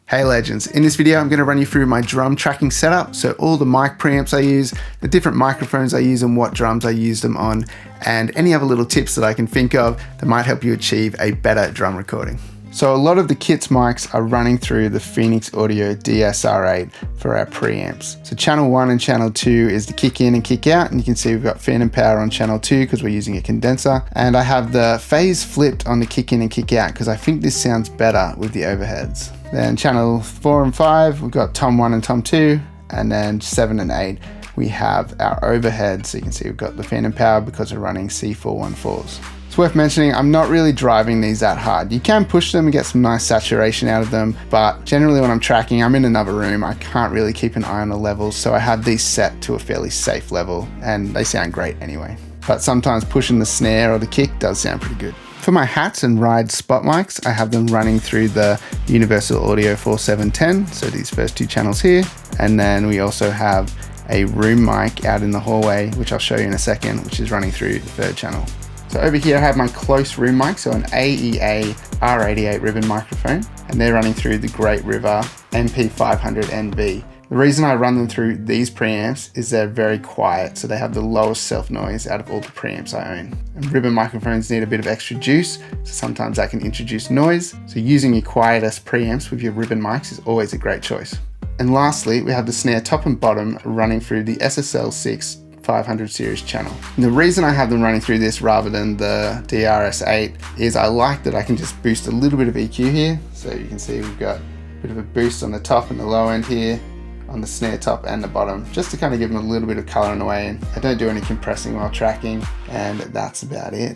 Hey legends, in this video I'm going to run you through my drum tracking setup, so all the mic preamps I use, the different microphones I use and what drums I use them on, and any other little tips that I can think of that might help you achieve a better drum recording. So a lot of the kit's mics are running through the Phoenix Audio DSR8 for our preamps. So channel 1 and channel 2 is the kick in and kick out, and you can see we've got fan and power on channel 2 because we're using a condenser, and I have the phase flipped on the kick in and kick out because I think this sounds better with the overheads. Then channel 4 and 5, we've got tom 1 and tom 2, and then 7 and 8, we have our overheads. So you can see we've got the fan and power because we're running C414s. It's worth mentioning, I'm not really driving these that hard. You can push them and get some nice saturation out of them, but generally when I'm tracking, I'm in another room. I can't really keep an eye on the levels, so I have these set to a fairly safe level, and they sound great anyway. But sometimes pushing the snare or the kick does sound pretty good. For my hats and ride spot mics, I have them running through the Universal Audio 4710, so these first two channels here, and then we also have a room mic out in the hallway, which I'll show you in a second, which is running through the third channel. So over here I have my close room mic, so an AEA R88 ribbon microphone, and they're running through the Great River MP500NB. The reason I run them through these preamps is they're very quiet, so they have the lowest self noise out of all the preamps I own. And ribbon microphones need a bit of extra juice, so sometimes that can introduce noise, so using your quietest preamps with your ribbon mics is always a great choice. And lastly, we have the snare top and bottom running through the SSL6 500 series channel. And the reason I have them running through this rather than the DRS8 is I like that I can just boost a little bit of EQ here. So you can see we've got a bit of a boost on the top and the low end here, on the snare top and the bottom, just to kind of give them a little bit of color in the way. And I don't do any compressing while tracking, and that's about it.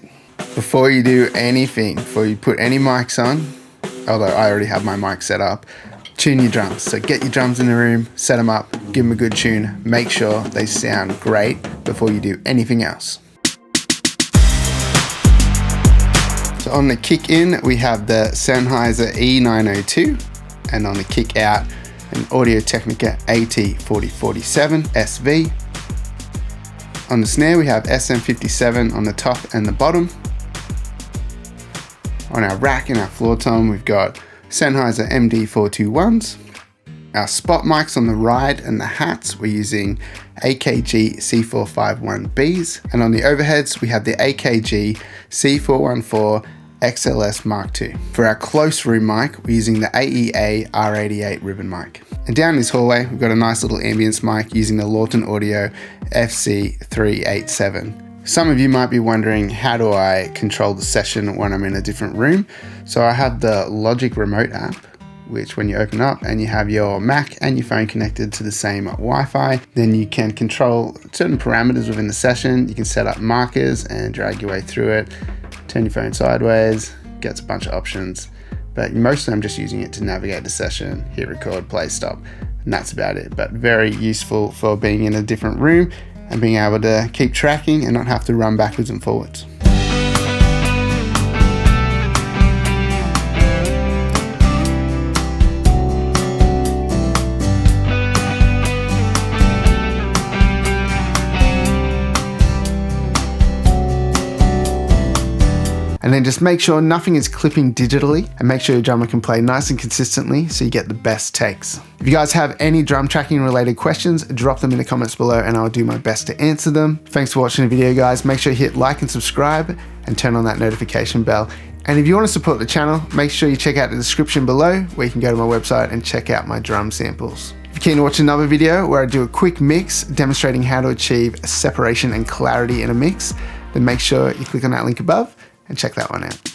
Before you do anything, before you put any mics on, although I already have my mic set up, tune your drums. So get your drums in the room, set them up, give them a good tune, make sure they sound great before you do anything else. So on the kick in, we have the Sennheiser E902, and on the kick out, an Audio-Technica AT4047 SV. On the snare, we have SM57 on the top and the bottom. On our rack and our floor tom, we've got Sennheiser MD421s. Our spot mics on the ride and the hats, we're using AKG C451Bs. And on the overheads, we have the AKG C414 XLS Mark II. For our close room mic, we're using the AEA R88 ribbon mic. And down this hallway, we've got a nice little ambience mic using the Lawton Audio FC387. Some of you might be wondering, how do I control the session when I'm in a different room? So I have the Logic Remote app, which when you open up and you have your Mac and your phone connected to the same Wi-Fi, then you can control certain parameters within the session. You can set up markers and drag your way through it, turn your phone sideways, gets a bunch of options. But mostly I'm just using it to navigate the session, hit record, play, stop, and that's about it. But very useful for being in a different room and being able to keep tracking and not have to run backwards and forwards. And then just make sure nothing is clipping digitally, and make sure your drummer can play nice and consistently so you get the best takes. If you guys have any drum tracking related questions, drop them in the comments below and I'll do my best to answer them. Thanks for watching the video, guys. Make sure you hit like and subscribe and turn on that notification bell. And if you want to support the channel, make sure you check out the description below where you can go to my website and check out my drum samples. If you're keen to watch another video where I do a quick mix demonstrating how to achieve separation and clarity in a mix, then make sure you click on that link above and check that one out.